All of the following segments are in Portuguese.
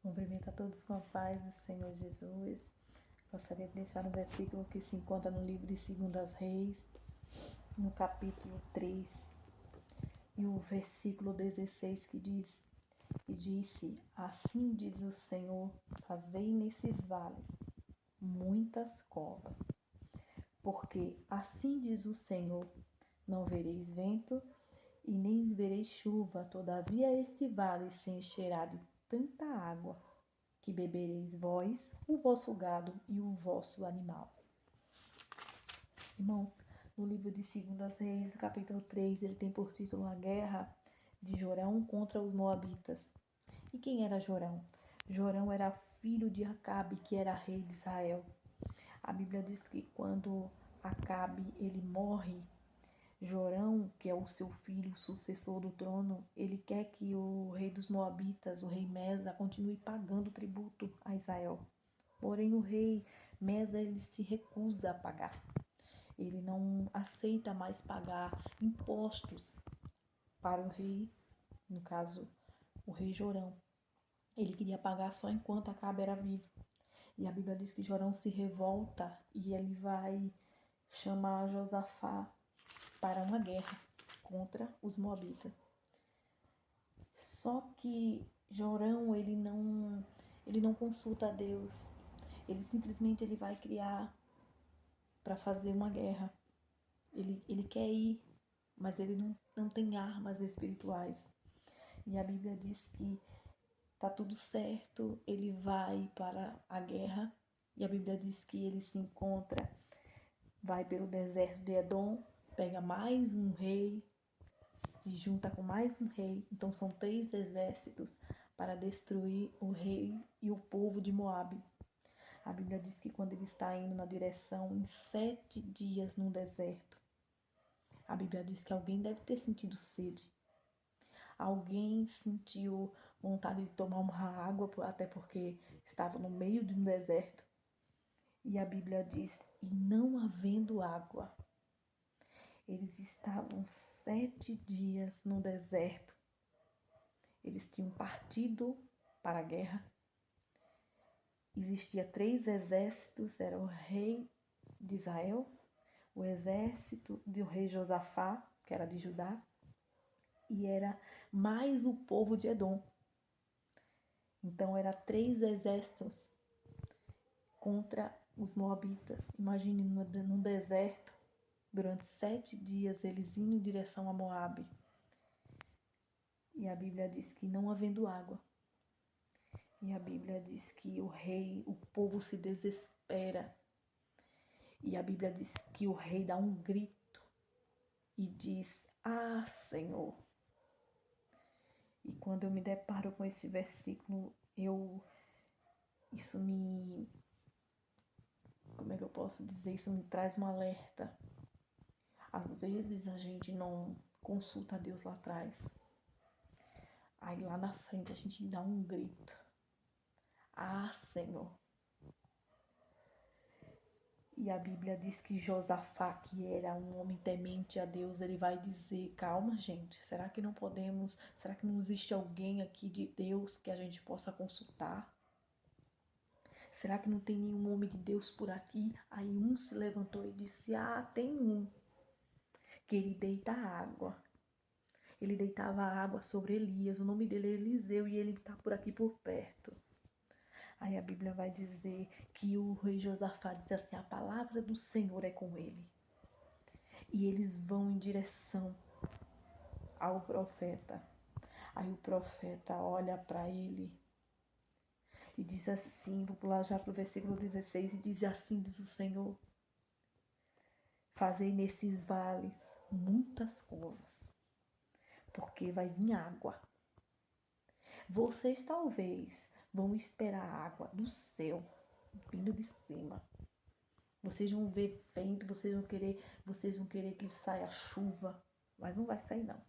Cumprimento a todos com a paz do Senhor Jesus. Gostaria de deixar um versículo que se encontra no livro de 2 Reis, no capítulo 3, e o versículo 16 que diz: E disse, assim diz o Senhor, fazei nesses vales muitas covas, porque assim diz o Senhor, não vereis vento e nem vereis chuva, todavia este vale se encherá de tanta água, que bebereis vós, o vosso gado e o vosso animal. Irmãos, no livro de 2 Reis, capítulo 3, ele tem por título a guerra de Jorão contra os moabitas. E quem era Jorão? Jorão era filho de Acabe, que era rei de Israel. A Bíblia diz que quando Acabe ele morre, Jorão, que é o seu filho, o sucessor do trono, ele quer que o rei dos Moabitas, o rei Mesa, continue pagando tributo a Israel. Porém, o rei Mesa ele se recusa a pagar. Ele não aceita mais pagar impostos para o rei, no caso, o rei Jorão. Ele queria pagar só enquanto Acabe era vivo. E a Bíblia diz que Jorão se revolta e ele vai chamar Josafá para uma guerra contra os moabitas. Só que Jorão, ele não consulta a Deus. Ele simplesmente vai criar para fazer uma guerra. Ele quer ir, mas ele não tem armas espirituais. E a Bíblia diz que tá tudo certo, ele vai para a guerra. E a Bíblia diz que ele se encontra, vai pelo deserto de Edom, pega mais um rei, se junta com mais um rei. Então são 3 exércitos para destruir o rei e o povo de Moabe. A Bíblia diz que quando ele está indo na direção, em 7 dias no deserto, a Bíblia diz que alguém deve ter sentido sede. Alguém sentiu vontade de tomar uma água, até porque estava no meio de um deserto. E a Bíblia diz, e não havendo água, eles estavam 7 dias no deserto. Eles tinham partido para a guerra. Existia 3 exércitos, era o rei de Israel, o exército do rei Josafá, que era de Judá, e era mais o povo de Edom. Então, era 3 exércitos contra os moabitas. Imagine no deserto, durante 7 dias, eles indo em direção a Moabe. E a Bíblia diz que não havendo água. E a Bíblia diz que o povo se desespera. E a Bíblia diz que o rei dá um grito e diz, ah, Senhor. E quando eu me deparo com esse versículo, como é que eu posso dizer? Isso me traz um alerta. Às vezes a gente não consulta a Deus lá atrás. Aí lá na frente a gente dá um grito. Ah, Senhor. E a Bíblia diz que Josafá, que era um homem temente a Deus, ele vai dizer, calma gente, será que não existe alguém aqui de Deus que a gente possa consultar? Será que não tem nenhum homem de Deus por aqui? Aí um se levantou e disse, tem um, que ele deita água. Ele deitava água sobre Elias, o nome dele é Eliseu e ele está por aqui por perto. Aí a Bíblia vai dizer que o rei Josafá diz assim, a palavra do Senhor é com ele. E eles vão em direção ao profeta. Aí o profeta olha para ele e diz assim, vou pular já para o versículo 16, e diz assim, diz o Senhor, fazei nesses vales muitas covas, porque vai vir água. Vocês talvez vão esperar água do céu, vindo de cima. Vocês vão ver vento, vocês vão querer que saia chuva, mas não vai sair não.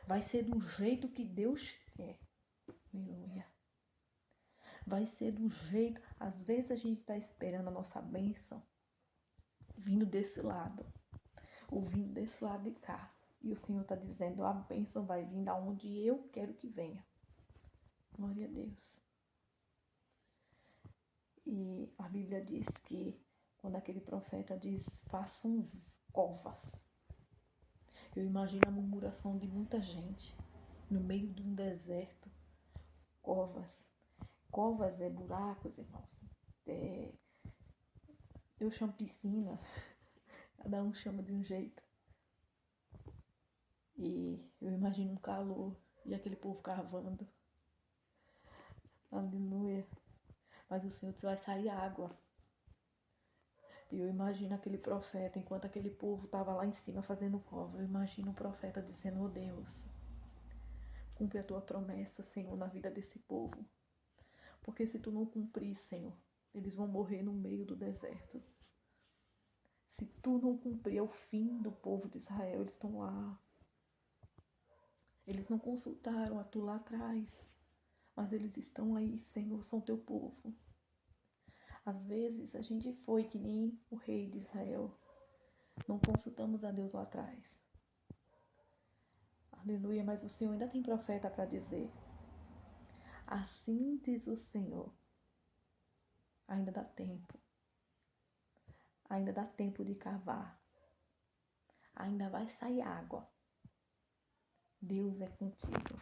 Vai ser do jeito que Deus quer. Aleluia. Vai ser do jeito, às vezes a gente está esperando a nossa bênção vindo desse lado, ou vindo desse lado de cá. E o Senhor está dizendo, a bênção vai vir da onde eu quero que venha. Glória a Deus. E a Bíblia diz que quando aquele profeta diz, façam covas. Eu imagino a murmuração de muita gente no meio de um deserto. Covas. Covas é buracos, irmãos. Eu chamo piscina. Cada um chama de um jeito. E eu imagino um calor e aquele povo cavando. Aleluia. Mas o Senhor disse, vai sair água. E eu imagino aquele profeta, enquanto aquele povo estava lá em cima fazendo cova. Eu imagino o profeta dizendo, oh Deus, cumpre a tua promessa, Senhor, na vida desse povo. Porque se tu não cumprir, Senhor, eles vão morrer no meio do deserto. Se tu não cumprir, é o fim do povo de Israel. Eles estão lá. Eles não consultaram a tu lá atrás. Mas eles estão aí, Senhor, são teu povo. Às vezes a gente foi que nem o rei de Israel. Não consultamos a Deus lá atrás. Aleluia, mas o Senhor ainda tem profeta para dizer. Assim diz o Senhor. Ainda dá tempo. Ainda dá tempo de cavar. Ainda vai sair água. Deus é contigo.